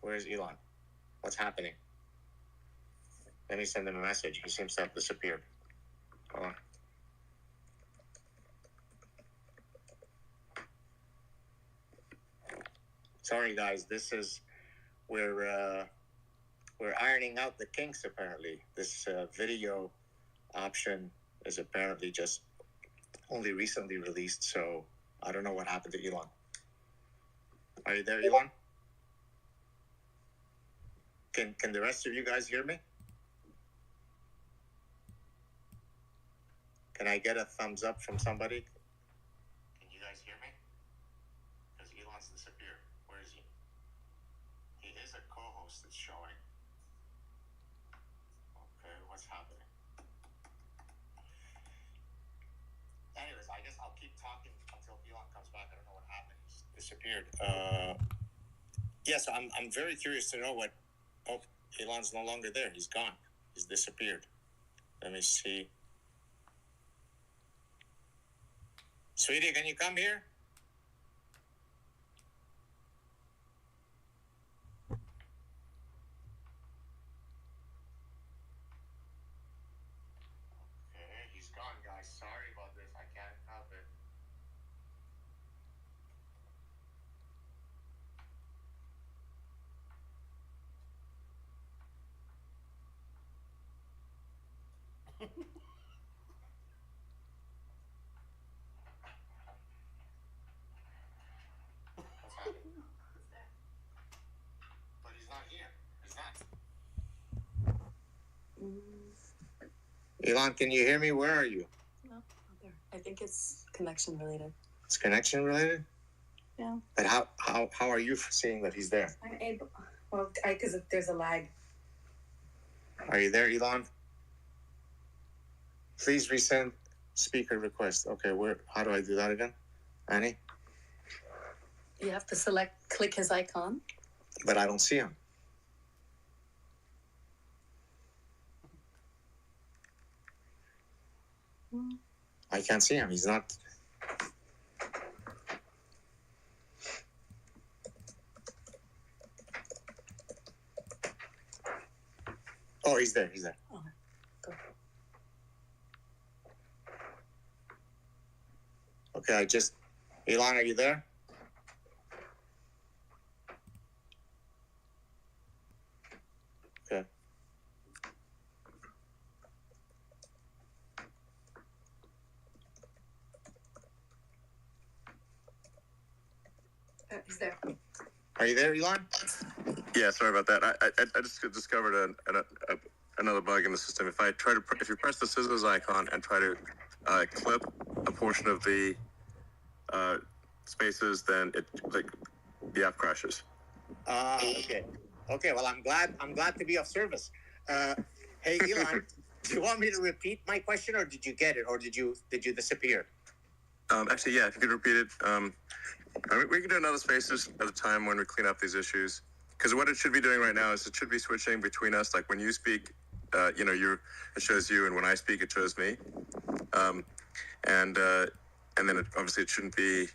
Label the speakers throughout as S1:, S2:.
S1: Where's Elon? What's happening? Let me send him a message. He seems to have disappeared. Hold on. Sorry, guys. This is we're ironing out the kinks. Apparently, this video option is apparently just only recently released. So I don't know what happened to Elon. Are you there, Elon? Can the rest of you guys hear me? Can I get a thumbs up from somebody? Can you guys hear me? Because Elon's disappeared. Where is he? He is a co-host that's showing. Okay, what's happening? Anyways, I guess I'll keep talking until Elon comes back. I don't know what happened. He's disappeared. Yes, I'm very curious to know what. Oh, Elon's no longer there. He's gone. He's disappeared. Let me see. Sweetie, can you come here? Okay, he's gone, guys. Sorry about this. I can't help it. What's happening? But he's not here. He's not. Elon, can you hear me? Where are you?
S2: No, not there. I think it's connection related.
S1: It's connection related?
S2: Yeah.
S1: But how are you seeing that he's there?
S2: I'm able. Well, because there's a lag.
S1: Are you there, Elon? Please resend speaker request. Okay, how do I do that again? Annie?
S2: You have to click his icon.
S1: But I don't see him. I can't see him. He's not. Oh, he's there. He's there.
S2: Okay, go.
S1: Okay, Elon, are you there? Okay.
S2: He's there.
S1: Are you there, Elon?
S3: Yeah, sorry about that. I just discovered another bug in the system. If you press the scissors icon and try to clip a portion of the spaces, then the app crashes.
S1: Okay. Okay. Well, I'm glad to be of service. Hey, Elon, do you want me to repeat my question, or did you get it, or did you disappear?
S3: Actually, yeah. If you could repeat it, we can do another spaces at a time when we clean up these issues. Because what it should be doing right now is it should be switching between us. Like when you speak, it shows you, and when I speak, it shows me. And then obviously it shouldn't be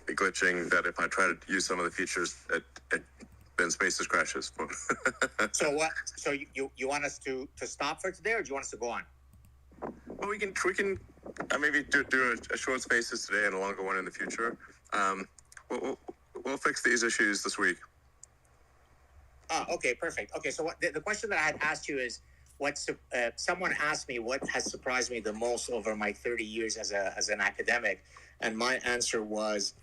S3: glitching that if I try to use some of the features, then Spaces crashes.
S1: So what? So you want us to stop for today, or do you want us to go on?
S3: Well, we can maybe do a short Spaces today and a longer one in the future. We'll fix these issues this week.
S1: Okay, perfect. Okay, so the question that I had asked you is, someone asked me what has surprised me the most over my 30 years as an academic, and my answer was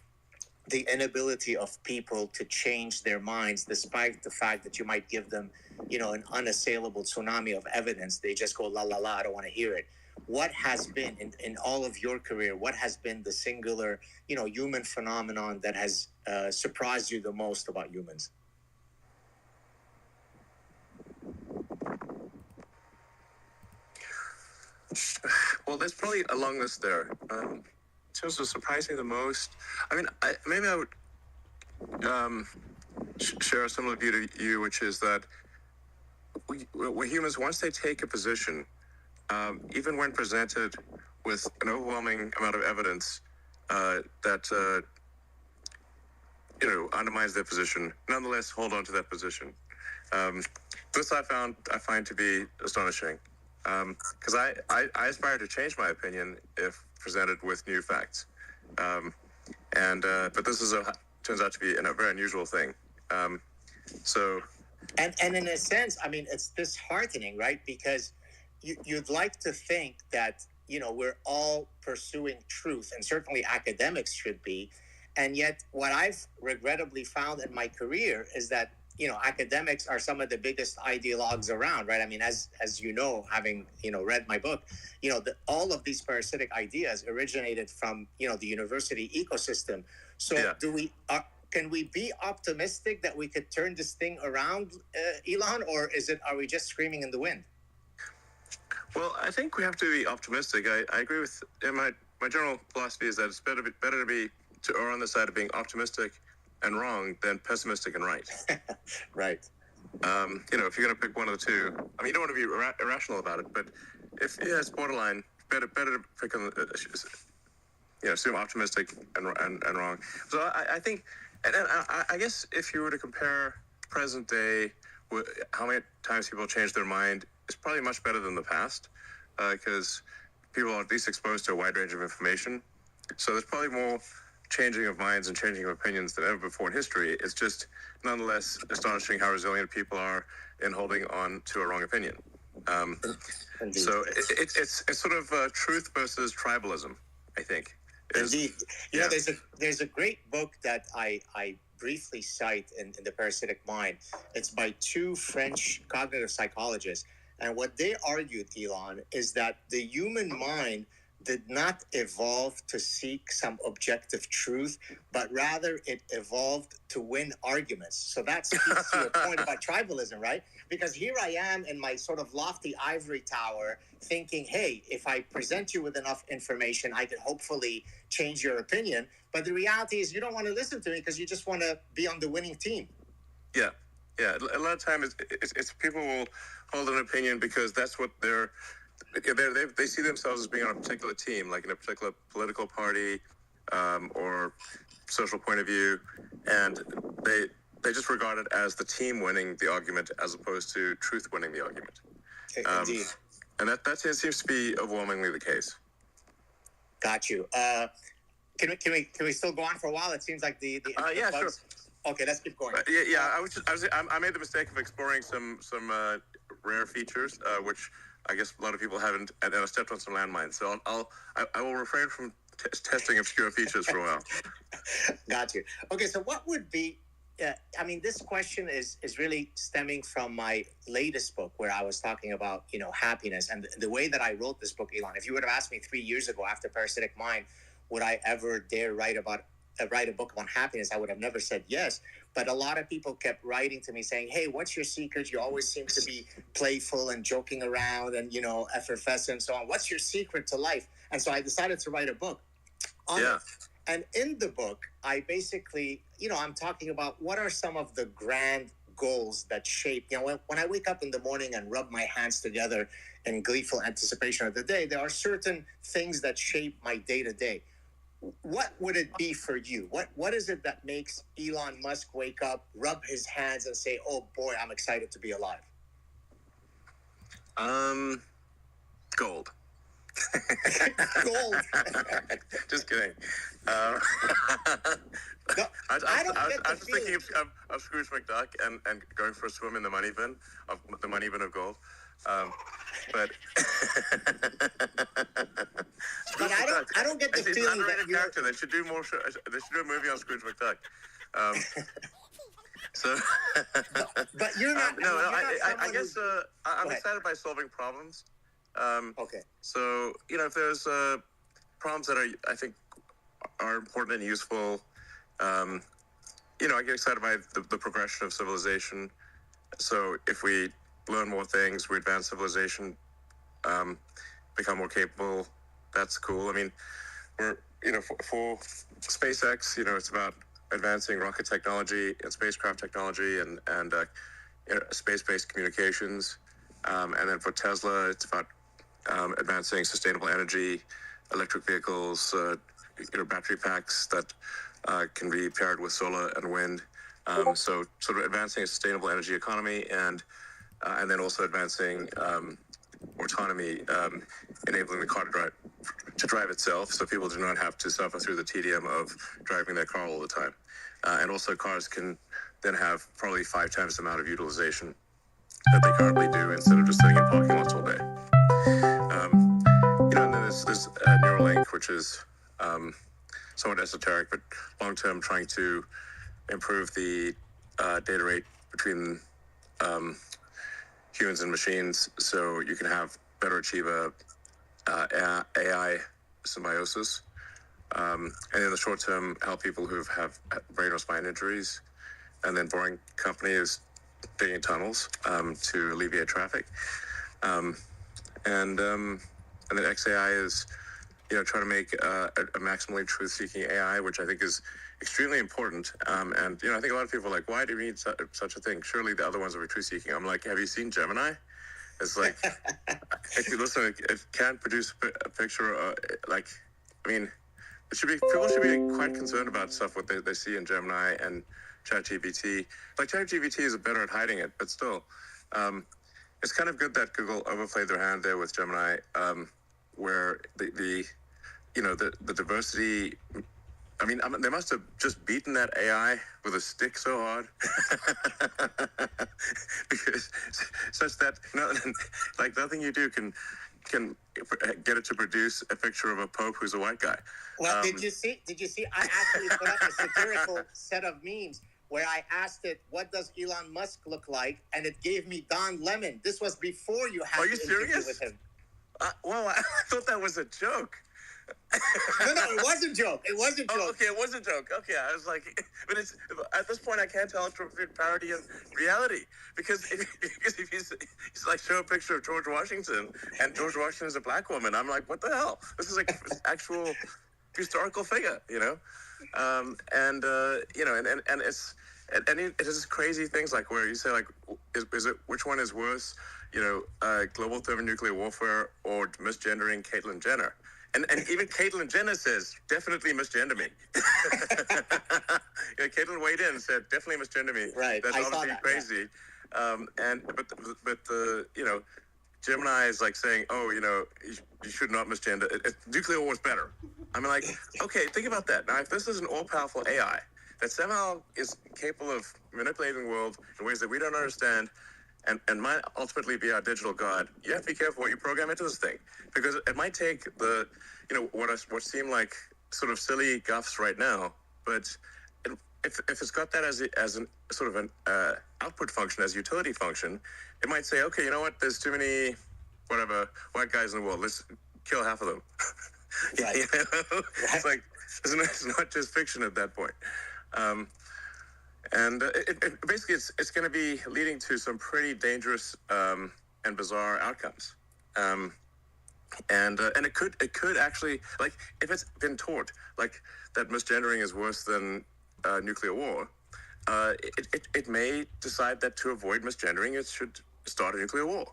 S1: the inability of people to change their minds, despite the fact that you might give them, an unassailable tsunami of evidence. They just go, la, la, la, I don't want to hear it. What has been, in all of your career, what has been the singular, human phenomenon that has surprised you the most about humans?
S3: Well, there's probably a long list there. In terms of surprising the most, maybe I would share a similar view to you, which is that we humans, once they take a position, even when presented with an overwhelming amount of evidence that undermines their position, nonetheless hold on to that position. This I find to be astonishing, because I aspire to change my opinion if presented with new facts, but this turns out to be a very unusual thing. So,
S1: and in a sense, I mean, it's disheartening, right? Because you'd like to think that we're all pursuing truth, and certainly academics should be, and yet what I've regrettably found in my career is that academics are some of the biggest ideologues around, right? I mean, as you know, having read my book, all of these parasitic ideas originated from the university ecosystem. So yeah. Can we be optimistic that we could turn this thing around, Elon, or are we just screaming in the wind?
S3: Well, I think we have to be optimistic. I agree with my general philosophy is that it's better to be to err on the side of being optimistic and wrong than pessimistic and right.
S1: Right.
S3: If you're going to pick one of the two, I mean, you don't want to be irrational about it, but if it's borderline, better to pick on assume optimistic and wrong. So I think, and I guess if you were to compare present day with how many times people change their mind, it's probably much better than the past, because people are at least exposed to a wide range of information. So there's probably more changing of minds and changing of opinions than ever before in history. It's just nonetheless astonishing how resilient people are in holding on to a wrong opinion. So it's sort of truth versus tribalism, I think.
S1: Indeed. There's a great book that I briefly cite in The Parasitic Mind. It's by two French cognitive psychologists. And what they argued, Elon, is that the human mind did not evolve to seek some objective truth, but rather it evolved to win arguments. So that speaks to your point about tribalism, right? Because here I am in my sort of lofty ivory tower thinking, hey, if I present you with enough information, I could hopefully change your opinion. But the reality is you don't want to listen to me because you just want to be on the winning team.
S3: Yeah. A lot of times it's people will hold an opinion because that's what they see themselves as being on a particular team, like in a particular political party or social point of view, and they just regard it as the team winning the argument as opposed to truth winning the argument.
S1: Indeed.
S3: And that seems to be overwhelmingly the case.
S1: Got you. Can we still go on for a while? It seems like the
S3: yeah,
S1: bugs.
S3: Sure.
S1: Okay, let's keep going.
S3: I made the mistake of exploring some rare features, which I guess a lot of people haven't, and I stepped on some landmines. So I will refrain from testing obscure features for a while.
S1: Got you. Okay, so what would be? I mean, this question is really stemming from my latest book, where I was talking about happiness, and the way that I wrote this book, Elon. If you would have asked me 3 years ago after Parasitic Mind, would I ever dare write a book on happiness, I would have never said yes. But a lot of people kept writing to me saying, hey, what's your secret? You always seem to be playful and joking around and, effervescent and so on. What's your secret to life? And so I decided to write a book on it. And in the book, I basically, I'm talking about what are some of the grand goals that shape, when I wake up in the morning and rub my hands together in gleeful anticipation of the day, there are certain things that shape my day-to-day. What would it be for you? What is it that makes Elon Musk wake up, rub his hands, and say, "Oh boy, I'm excited to be alive"?
S3: Gold.
S1: Gold.
S3: Just kidding.
S1: No,
S3: I was just thinking of Scrooge McDuck and going for a swim in the money bin of gold. But
S1: I don't get the
S3: he's
S1: feeling
S3: an underrated
S1: that
S3: character. They should do more. They should do a movie on Scrooge McDuck. So,
S1: but you're not.
S3: I guess I'm excited by solving problems.
S1: Okay.
S3: So if there's problems that I think are important and useful, I get excited by the progression of civilization. So if we learn more things, we advance civilization, become more capable. That's cool. I mean, we're for SpaceX, it's about advancing rocket technology and spacecraft technology and space-based communications. And then for Tesla, it's about advancing sustainable energy, electric vehicles, battery packs that can be paired with solar and wind. So sort of advancing a sustainable energy economy and then also advancing autonomy, enabling the car to drive itself, so people do not have to suffer through the tedium of driving their car all the time. And also cars can then have probably 5 times the amount of utilization that they currently do instead of just sitting in parking lots all day. And then there's Neuralink, which is somewhat esoteric, but long-term trying to improve the data rate between humans and machines, so you can have better achieve a AI symbiosis, and in the short term, help people who have brain or spine injuries. And then Boring Company is digging tunnels to alleviate traffic, and then XAI is trying to make a maximally truth-seeking AI, which I think is extremely important. And I think a lot of people are like, why do we need such a thing? Surely the other ones will be truth-seeking. I'm like, have you seen Gemini? It's like, if you listen, it can't produce a picture. People should be quite concerned about stuff what they see in Gemini and ChatGPT. Like ChatGPT is better at hiding it, but still, it's kind of good that Google overplayed their hand there with Gemini, where the diversity. I mean, they must have just beaten that AI with a stick so hard, because such that nothing you do can get it to produce a picture of a pope who's a white guy.
S1: Well, did you see? I actually put up a satirical set of memes where I asked it, "What does Elon Musk look like?" and it gave me Don Lemon. This was before you had
S3: an
S1: interview with him.
S3: Well, I thought that was a joke.
S1: No, it was a joke. It was a joke.
S3: Oh, okay, it was a joke. Okay, I was like, but it's at this point I can't tell it's parody of reality, because if he's like, show a picture of George Washington and George Washington is a black woman, I'm like, what the hell? This is like actual historical figure, and it is crazy things like where you say like, is it which one is worse, global thermonuclear warfare or misgendering Caitlyn Jenner? And even Caitlyn Jenner says, definitely misgender me. Caitlyn weighed in and said, definitely misgender me.
S1: Right.
S3: That's obviously crazy. Yeah. But Gemini is like saying, oh, you should not misgender. Nuclear war is better. I mean, like, okay, think about that. Now, if this is an all-powerful AI that somehow is capable of manipulating the world in ways that we don't understand, and might ultimately be our digital god, you have to be careful what you program into this thing, because it might take the, what seem like sort of silly guffs right now, but if it's got that as an sort of an output function, as a utility function, it might say, okay, you know what, there's too many white guys in the world, let's kill half of them.
S1: Right.
S3: Right. It's like it's not just fiction at that point. And basically, it's going to be leading to some pretty dangerous and bizarre outcomes. And it could actually, like, if it's been taught like that misgendering is worse than nuclear war, it may decide that to avoid misgendering, it should start a nuclear war.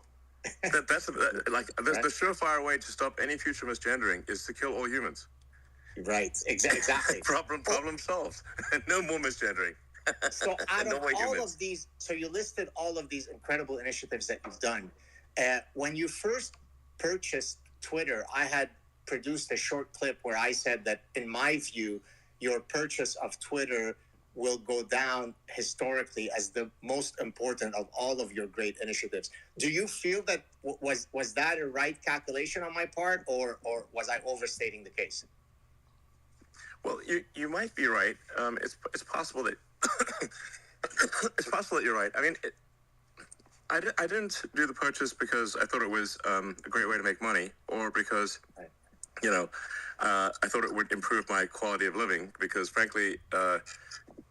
S3: That's the surefire way to stop any future misgendering is to kill all humans.
S1: Right. Exactly.
S3: Problem solved. No more misgendering.
S1: So out of all of these, so you listed all of these incredible initiatives that you've done. When you first purchased Twitter, I had produced a short clip where I said that, in my view, your purchase of Twitter will go down historically as the most important of all of your great initiatives. Do you feel that was that a right calculation on my part, or was I overstating the case?
S3: Well, you might be right. It's possible that it's possible that you're right. I mean, I didn't do the purchase because I thought it was a great way to make money, or because I thought it would improve my quality of living. Because frankly,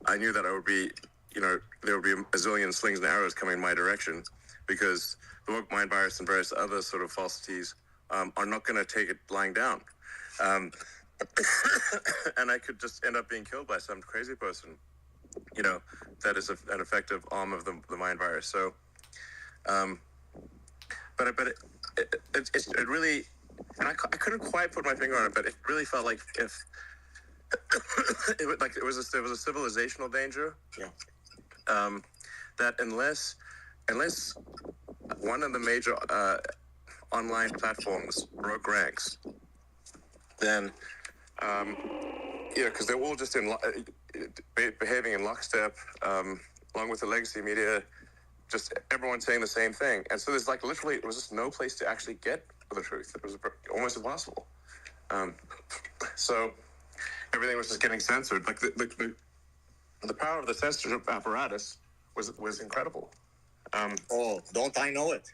S3: I knew that I would be, there would be a zillion slings and arrows coming my direction, because the woke mind virus and various other sort of falsities are not going to take it lying down. And I could just end up being killed by some crazy person, that is an effective arm of the mind virus. So, but it really, and I couldn't quite put my finger on it, but it really felt like if it was a civilizational danger.
S1: Yeah.
S3: That unless one of the major online platforms broke ranks, then because they're all just behaving in lockstep, along with the legacy media, just everyone saying the same thing, and so there's like literally there was just no place to actually get the truth. It was almost impossible. So everything was just getting censored. Like the power of the censorship apparatus was incredible.
S1: Don't I know it?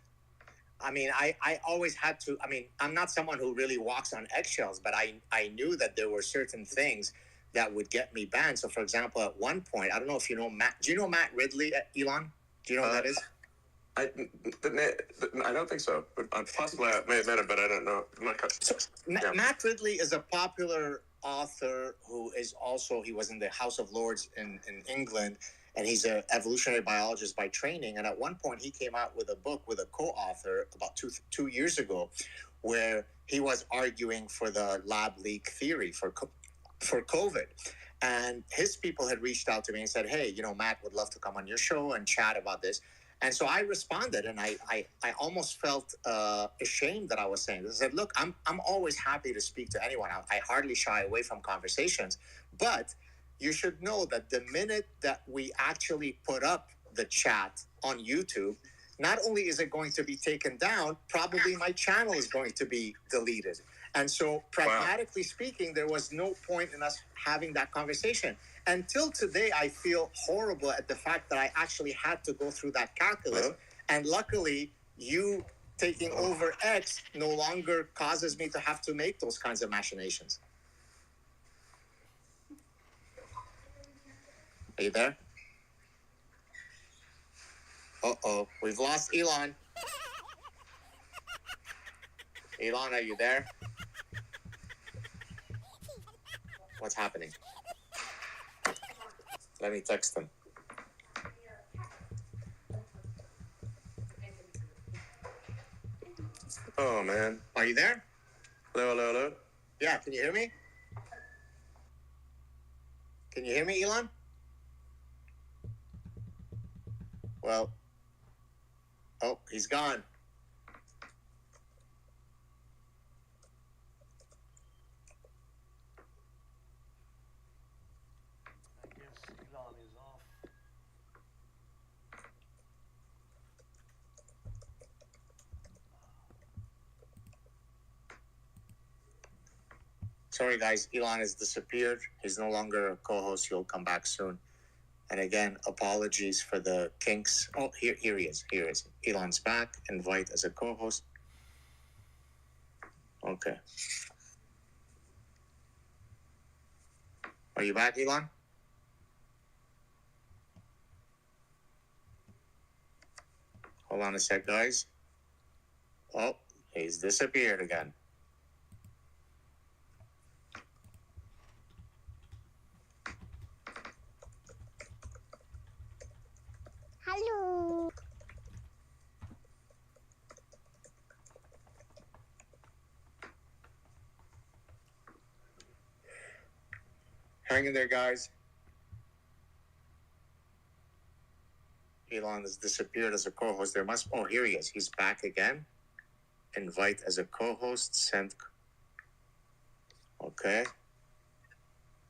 S1: I mean, I always had to. I mean, I'm not someone who really walks on eggshells, but I knew that there were certain things that would get me banned. So, for example, at one point, I don't know if you know Matt. Do you know Matt Ridley, Elon? Do you know who that is?
S3: I don't think so, but possibly I may have met him, but I don't know. I'm not
S1: So, Matt Ridley is a popular author who is also, he was in the House of Lords in England, and he's an evolutionary biologist by training. And at one point, he came out with a book with a co-author about two years ago, where he was arguing for the lab leak theory for COVID. And his people had reached out to me and said, hey, Matt would love to come on your show and chat about this. And so I responded, and I almost felt ashamed that I was saying this. I said, look, I'm always happy to speak to anyone. I hardly shy away from conversations. But you should know that the minute that we actually put up the chat on YouTube, not only is it going to be taken down, probably my channel is going to be deleted. And so, pragmatically speaking, there was no point in us having that conversation. Until today, I feel horrible at the fact that I actually had to go through that calculus. And luckily, you taking over X no longer causes me to have to make those kinds of machinations. Are you there? Uh-oh, we've lost Elon. Elon, are you there? What's happening? Let me text him.
S3: Oh, man.
S1: Are you there?
S3: Hello.
S1: Yeah, can you hear me? Can you hear me, Elon? Well, he's gone. Sorry, guys. Elon has disappeared. He's no longer a co-host. He'll come back soon. And again, apologies for the kinks. Oh, here he is. Here he is. Elon's back. Invite as a co-host. Okay. Are you back, Elon? Hold on a sec, guys. Oh, he's disappeared again.
S4: Hello.
S1: Hang in there, guys. Elon has disappeared as a co-host. Oh, here he is. He's back again. Invite as a co-host. Send. Okay.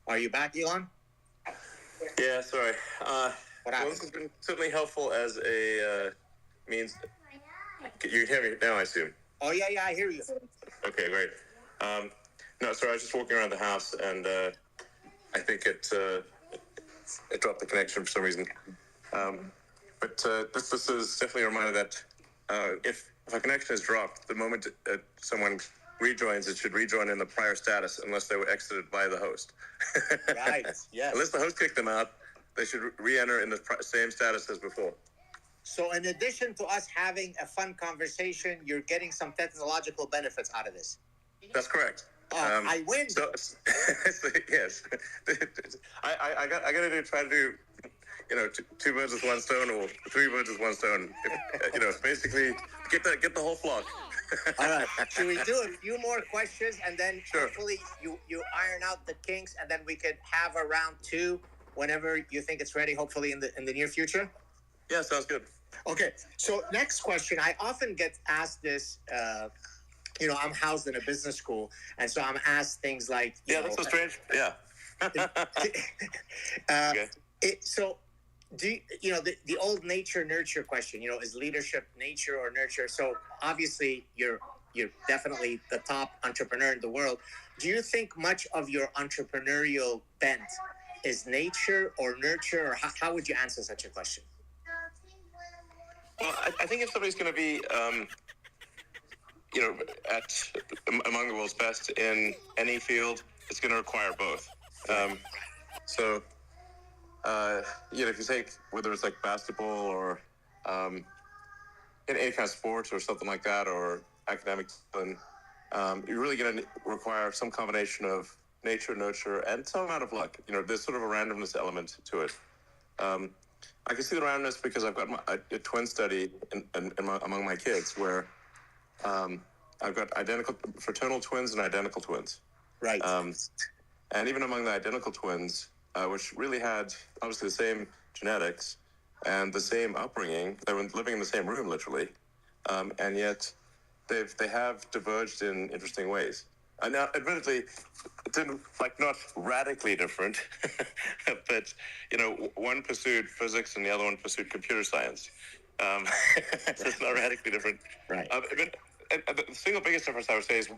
S1: Are you back, Elon?
S3: Yeah, sorry.
S1: What
S3: Well,
S1: happened?
S3: this has been certainly helpful as a means. You hear me now, I assume.
S1: Oh, yeah, I hear you.
S3: Okay, great. No, sorry, I was just walking around the house, and I think it dropped the connection for some reason. But this is definitely a reminder that if a connection is dropped, the moment someone rejoins, it should rejoin in the prior status unless they were exited by the host.
S1: Right, yes.
S3: Unless the host kicked them out, they should re-enter in the same status as before.
S1: So in addition to us having a fun conversation, you're getting some technological benefits out of this.
S3: That's correct.
S1: I win.
S3: So, yes, I got to try to two birds with one stone or three birds with one stone. Basically get the whole flock.
S1: All right. Should we do a few more questions and then
S3: Sure.
S1: hopefully you iron out the kinks and then we could have a round 2 whenever you think it's ready, hopefully in the near future?
S3: Yeah, sounds good.
S1: Okay. So next question, I often get asked this. I'm housed in a business school, and so I'm asked things like,
S3: That's so strange. Yeah. Okay.
S1: So do the old nature nurture question, is leadership nature or nurture? So obviously you're definitely the top entrepreneur in the world. Do you think much of your entrepreneurial bent is nature or nurture, or how would you answer such a question?
S3: Well, I think if somebody's going to be, among the world's best in any field, it's going to require both. If you take whether it's like basketball or in any kind of sports or something like that, or academic, you're really going to require some combination of nature, nurture, and some amount of luck. There's sort of a randomness element to it. I can see the randomness because I've got a twin study among my kids where I've got identical fraternal twins and identical twins.
S1: Right.
S3: And even among the identical twins, which really had obviously the same genetics and the same upbringing, they were living in the same room literally, and yet they have diverged in interesting ways. Now, admittedly, not radically different, but one pursued physics and the other one pursued computer science. So it's not radically different.
S1: Right.
S3: The single biggest difference I would say is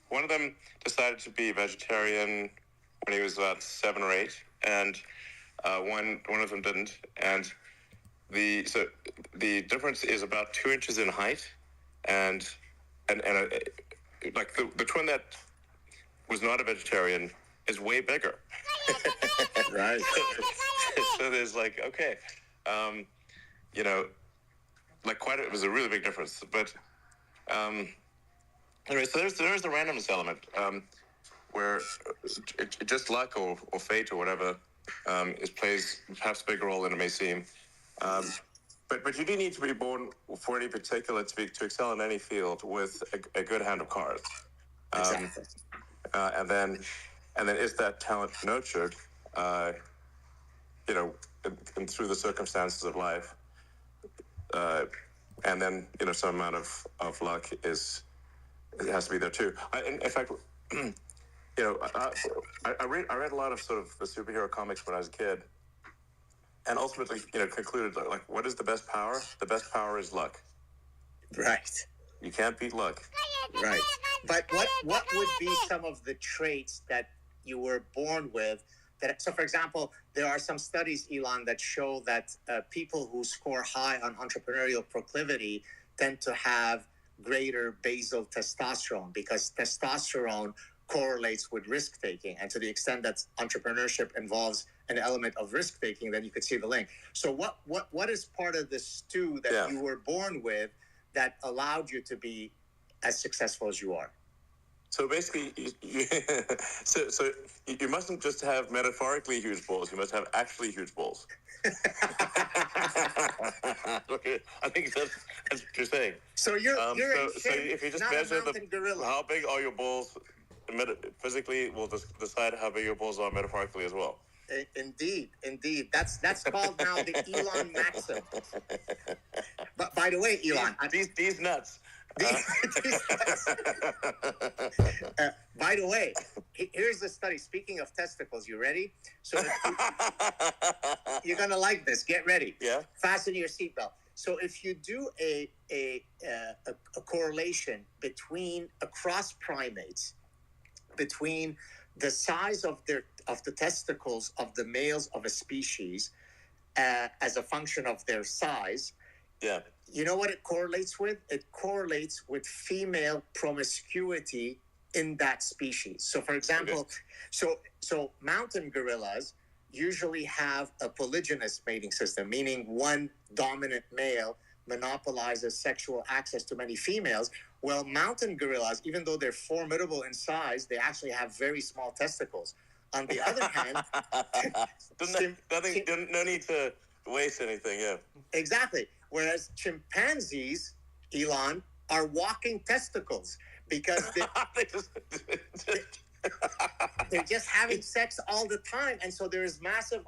S3: one of them decided to be vegetarian when he was about 7 or 8, and one of them didn't. And the difference is about 2 inches in height, and the twin that was not a vegetarian is way bigger.
S1: Right.
S3: So there's it was a really big difference. But anyway, so there's the randomness element, where just luck or fate or whatever plays perhaps a bigger role than it may seem. But you do need to be born for any particular to excel in any field with a good hand of cards.
S1: Exactly.
S3: And then is that talent nurtured, and through the circumstances of life, and then some amount of luck it has to be there too. In fact, I read a lot of sort of the superhero comics when I was a kid, and ultimately concluded what is the best power? The best power is luck.
S1: Right.
S3: You can't beat luck.
S1: Right. But what would be some of the traits that you were born with? So, for example, there are some studies, Elon, that show that people who score high on entrepreneurial proclivity tend to have greater basal testosterone, because testosterone correlates with risk-taking. And to the extent that entrepreneurship involves an element of risk-taking, then you could see the link. So what is part of the stew that you were born with that allowed you to be as successful as you are?
S3: So basically, you mustn't just have metaphorically huge balls. You must have actually huge balls. Okay, I think that's what you're saying.
S1: So you're
S3: so if you just measure how big are your balls physically, will decide how big your balls are metaphorically as well.
S1: Indeed. That's called now the Elon maxim. But by the way, Elon,
S3: these nuts.
S1: By the way, here's the study. Speaking of testicles, you ready? So you're gonna like this. Get ready.
S3: Yeah.
S1: Fasten your seatbelt. So if you do a correlation across primates, between the size of the testicles of the males of a species as a function of their size.
S3: Yeah.
S1: You know what it correlates with? It correlates with female promiscuity in that species. So, for example, so mountain gorillas usually have a polygynous mating system, meaning one dominant male monopolizes sexual access to many females. Well, mountain gorillas, even though they're formidable in size, they actually have very small testicles. On the other hand,
S3: no need to waste anything. Yeah.
S1: Exactly. Whereas chimpanzees, Elon, are walking testicles because they're just having sex all the time. And so there is massive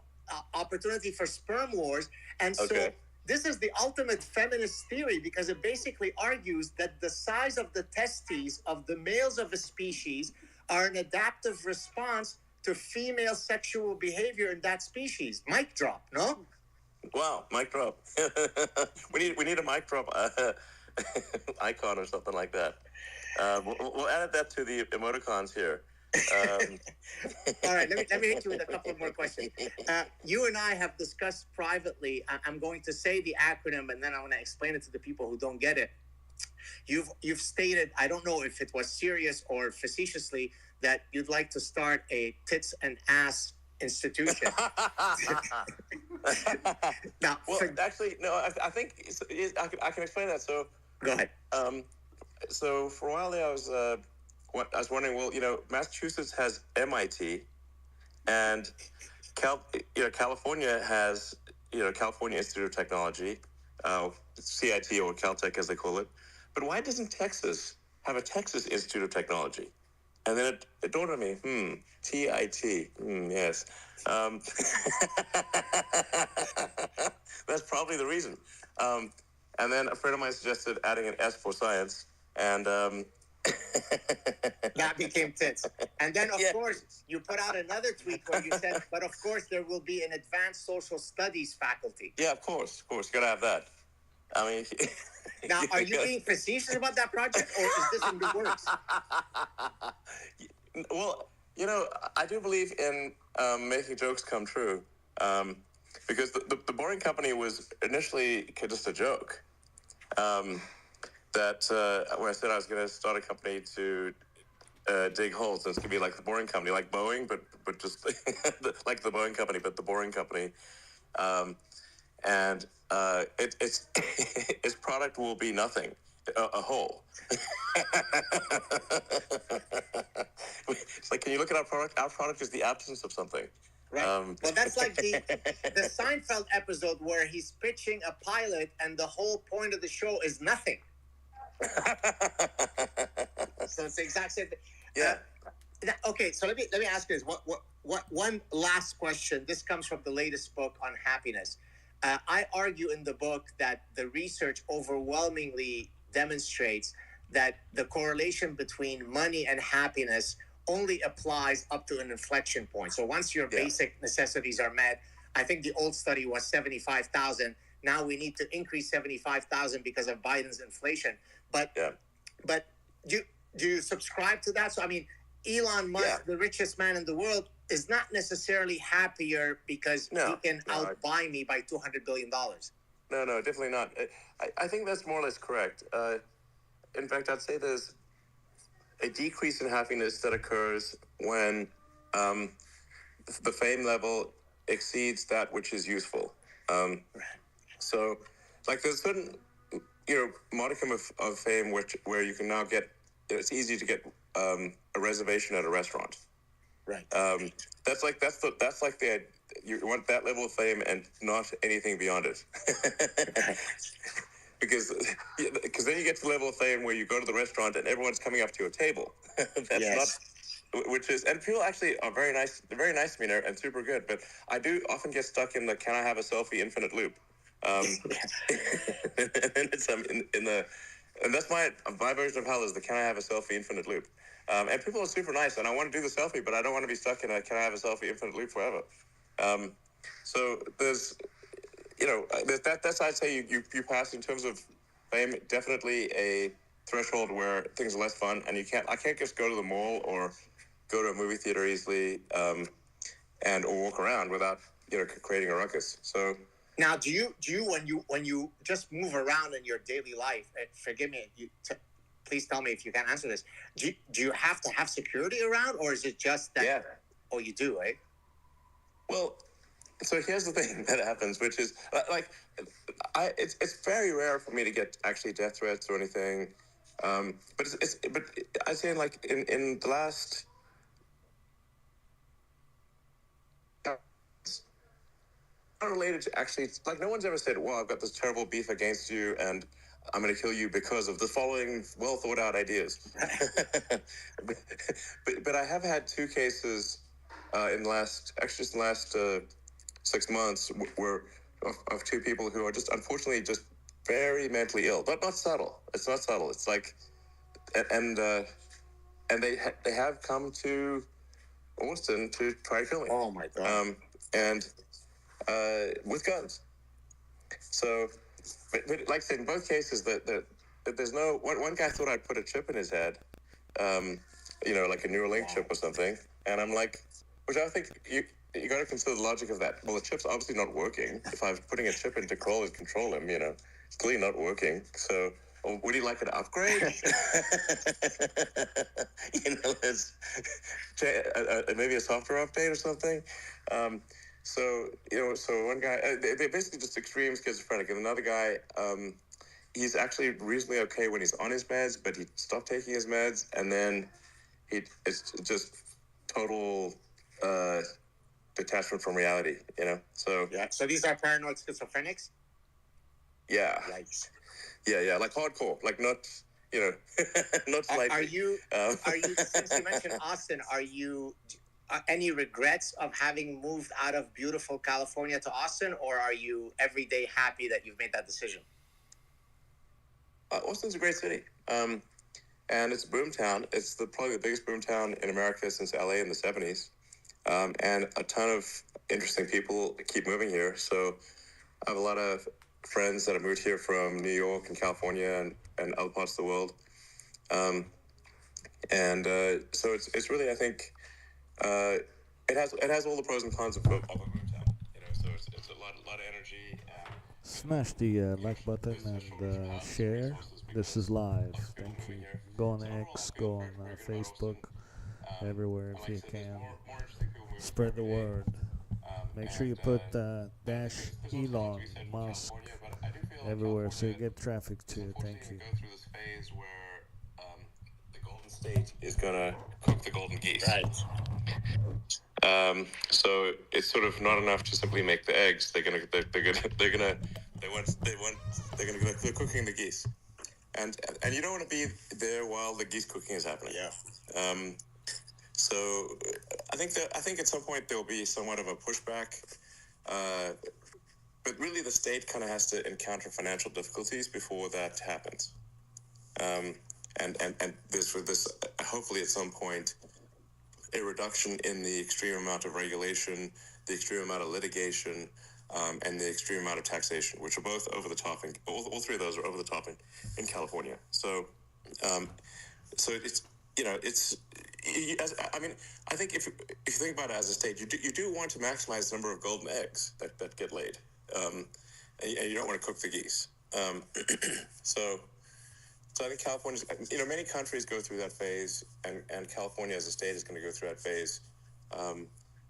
S1: opportunity for sperm wars. And so this is the ultimate feminist theory because it basically argues that the size of the testes of the males of a species are an adaptive response to female sexual behavior in that species. Mic drop, no?
S3: Wow, mic drop. we need a mic drop icon or something like that. We'll add that to the emoticons here.
S1: All right, let me hit you with a couple of more questions. You and I have discussed privately. I'm going to say the acronym, and then I'm going to explain it to the people who don't get it. You've stated, I don't know if it was serious or facetiously, that you'd like to start a tits and ass institution. Now,
S3: actually, no. I think I can explain that. So
S1: go ahead.
S3: So for a while there, I was wondering. Well, Massachusetts has MIT, and California has California Institute of Technology, CIT or Caltech as they call it. But why doesn't Texas have a Texas Institute of Technology? And then it dawned on me, TIT, yes. That's probably the reason. And then a friend of mine suggested adding an S for science, and
S1: that became tits. And then, of course, you put out another tweet where you said, but of course, there will be an advanced social studies faculty.
S3: Yeah, of course. Gotta have that. I mean...
S1: Now, are you being facetious about that project, or is this in the works?
S3: Well, I do believe in making jokes come true, because the Boring Company was initially just a joke. That when I said I was going to start a company to dig holes, and it's going to be like the Boring Company, like Boeing, but just like the Boeing Company, but the Boring Company. And its its product will be nothing, a hole. It's like, can you look at our product? Our product is the absence of something.
S1: Right. Well, that's like the Seinfeld episode where he's pitching a pilot, and the whole point of the show is nothing. So it's the exact same thing.
S3: Yeah.
S1: Okay, so let me ask you this. What one last question? This comes from the latest book on happiness. I argue in the book that the research overwhelmingly demonstrates that the correlation between money and happiness only applies up to an inflection point. So once your basic necessities are met, I think the old study was 75,000. Now we need to increase 75,000 because of Biden's inflation. But do you subscribe to that? So I mean, Elon Musk, the richest man in the world, is not necessarily happier because he can outbuy me by $200 billion.
S3: No, definitely not. I think that's more or less correct. In fact, I'd say there's a decrease in happiness that occurs when the fame level exceeds that which is useful. So, like, there's a certain, modicum of fame where you can now get, it's easy to get a reservation at a restaurant.
S1: Right.
S3: That's like the you want that level of fame and not anything beyond it. because then you get to the level of fame where you go to the restaurant and everyone's coming up to your table. That's not, which is, and people actually are very nice. They're very nice to me and super good. But I do often get stuck in the "can I have a selfie" infinite loop. And it's and that's my version of hell is the "can I have a selfie" infinite loop. And people are super nice, and I want to do the selfie, but I don't want to be stuck in a "can I have a selfie" infinite loop forever. So there's, that's I'd say you pass in terms of fame, definitely a threshold where things are less fun, and I can't just go to the mall or go to a movie theater easily, or walk around without creating a ruckus. So.
S1: Now, do you when you just move around in your daily life? Forgive me, please tell me if you can't answer this. Do you have to have security around, or is it just that?
S3: Yeah.
S1: Oh, you do, eh?
S3: Well, so here's the thing that happens, which is it's very rare for me to get actually death threats or anything. But I say in the last. not related to actually, like, no one's ever said, well, I've got this terrible beef against you and I'm going to kill you because of the following well thought out ideas. but I have had two cases in the last, actually just in the last 6 months where of two people who are just unfortunately just very mentally ill. Not subtle. It's not subtle. It's like, and they have come to Austin to try to kill me.
S1: Oh my God.
S3: And with guns. So, but like I said, in both cases, that there's no one guy thought I'd put a chip in his head, like a Neuralink chip or something, and I'm like, which I think you got to consider the logic of that. Well, the chip's obviously not working. If I was putting a chip in to control him, it's clearly not working. So, would he like an upgrade? It's maybe a software update or something. So one guy, they're basically just extreme schizophrenic, and another guy, he's actually reasonably okay when he's on his meds, but he stopped taking his meds, and then it's just total detachment from reality, So
S1: yeah. So these are paranoid schizophrenics.
S3: Yeah.
S1: Yikes.
S3: Yeah, like hardcore, like not, not slightly.
S1: Are you? Since you mentioned Austin, are you? Any regrets of having moved out of beautiful California to Austin, or are you every day happy that you've made that decision?
S3: Austin's a great city, and it's a boom town. It's probably the biggest boom town in America since LA in the 70s, and a ton of interesting people keep moving here. So I have a lot of friends that have moved here from New York and California and other parts of the world, so it's really, I think. It has all the pros and cons of a boom town, So it's a lot of energy.
S5: Smash the like button and share. This is live. Thank you. Go on X, go on Facebook, everywhere if you can. Spread the word. Make sure you put dash Elon Musk everywhere so you get traffic too. Thank you.
S3: Go through this phase where the Golden State is gonna cook the golden geese.
S1: Right.
S3: So it's sort of not enough to simply make the eggs. They're cooking the geese, and you don't want to be there while the geese cooking is happening.
S1: Yeah.
S3: So I think at some point there will be somewhat of a pushback, but really the state kind of has to encounter financial difficulties before that happens. And there's for this hopefully at some point a reduction in the extreme amount of regulation, the extreme amount of litigation, and the extreme amount of taxation, which are both over the top. And all three of those are over the top in California. So, it's I think if you think about it as a state, you do want to maximize the number of golden eggs that get laid, and you don't want to cook the geese. So I think California's, many countries go through that phase, and California as a state is going to go through that phase.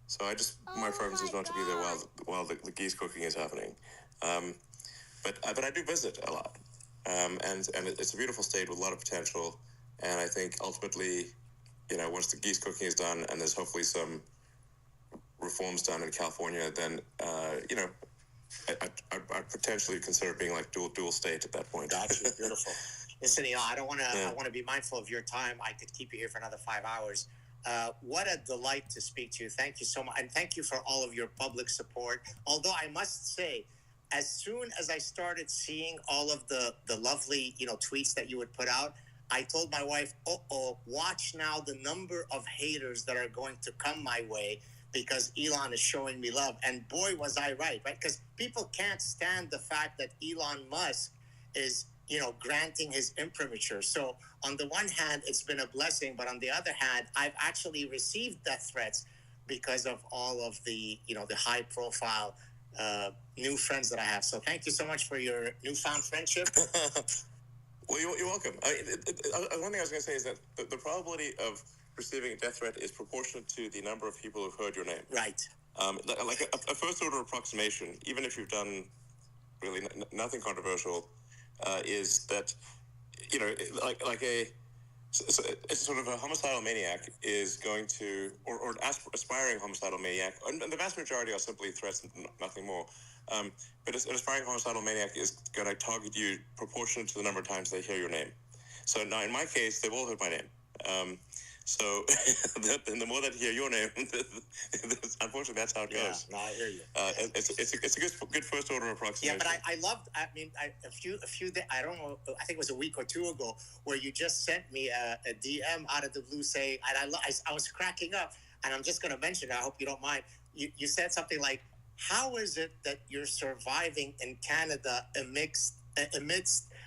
S3: So my preference is not to be there while the geese cooking is happening. But I do visit a lot, and it's a beautiful state with a lot of potential. And I think ultimately, once the geese cooking is done, and there's hopefully some reforms done in California, then I potentially consider being like dual state at that point.
S1: Gotcha. Beautiful. Listen, I don't want to. I want to be mindful of your time. I could keep you here for another 5 hours. What a delight to speak to you. Thank you so much, and thank you for all of your public support. Although I must say, as soon as I started seeing all of the lovely tweets that you would put out, I told my wife, watch now the number of haters that are going to come my way because Elon is showing me love. And boy, was I right? Because people can't stand the fact that Elon Musk is granting his imprimatur. So on the one hand, it's been a blessing, but on the other hand, I've actually received death threats because of all of the high profile new friends that I have. So thank you so much for your newfound friendship.
S3: Well, you're welcome. One thing I was going to say is that the probability of receiving a death threat is proportionate to the number of people who've heard your name.
S1: Right.
S3: Like a first order approximation, even if you've done really nothing controversial, is that like So it's sort of a homicidal maniac is going to, or aspiring homicidal maniac, and the vast majority are simply threats and nothing more. But an aspiring homicidal maniac is going to target you proportionate to the number of times they hear your name. So now, in my case, they've all heard my name. So the more that hear your name, unfortunately, that's how it goes.
S1: No, I hear you.
S3: It's a good first order approximation.
S1: Yeah, but I loved. I mean, a few I don't know. I think it was a week or two ago where you just sent me a DM out of the blue saying, and I was cracking up, and I'm just going to mention it. I hope you don't mind. You said something like, "How is it that you're surviving in Canada amidst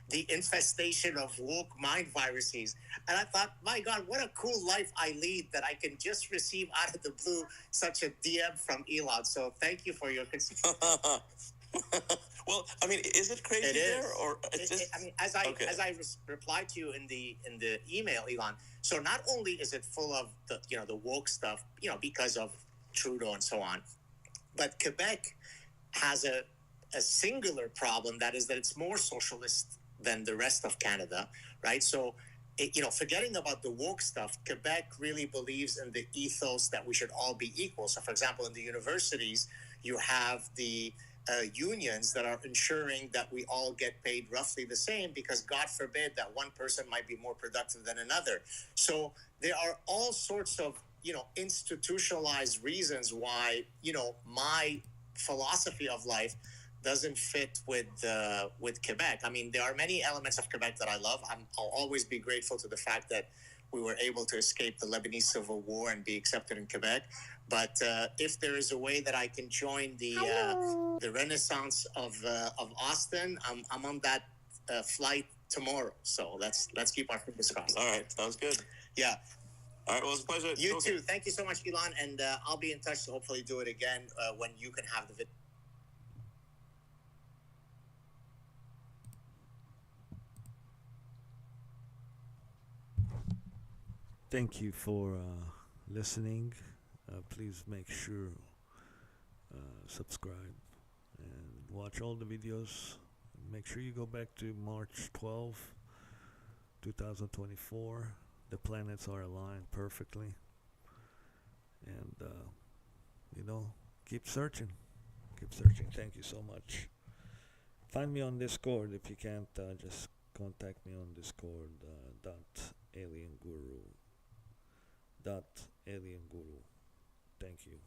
S1: the infestation of woke mind viruses?" And I thought, my God, what a cool life I lead that I can just receive out of the blue such a DM from Elon. So thank you for your consideration.
S3: Well, I mean, is it crazy there, or it's just?
S1: I mean, as I replied to you in the email, Elon. So not only is it full of the woke stuff, because of Trudeau and so on, but Quebec has a singular problem that it's more socialist than the rest of Canada, right? So, forgetting about the woke stuff, Quebec really believes in the ethos that we should all be equal. So, for example, in the universities, you have the unions that are ensuring that we all get paid roughly the same because God forbid that one person might be more productive than another. So there are all sorts of, institutionalized reasons why, my philosophy of life doesn't fit with Quebec. I mean, there are many elements of Quebec that I love. I'll always be grateful to the fact that we were able to escape the Lebanese Civil War and be accepted in Quebec. But if there is a way that I can join the Renaissance of Austin, I'm on that flight tomorrow. So let's keep our fingers crossed.
S3: All right, sounds good.
S1: Yeah.
S3: All right, well, it's a pleasure.
S1: You too. Thank you so much, Elon, and I'll be in touch to hopefully do it again when you can have the video.
S5: Thank you for listening. Please make sure subscribe and watch all the videos. Make sure you go back to March 12, 2024. The planets are aligned perfectly. And, keep searching. Keep searching. Thank you so much. Find me on Discord. If you can't, just contact me on Discord. Alienguru. Thank you.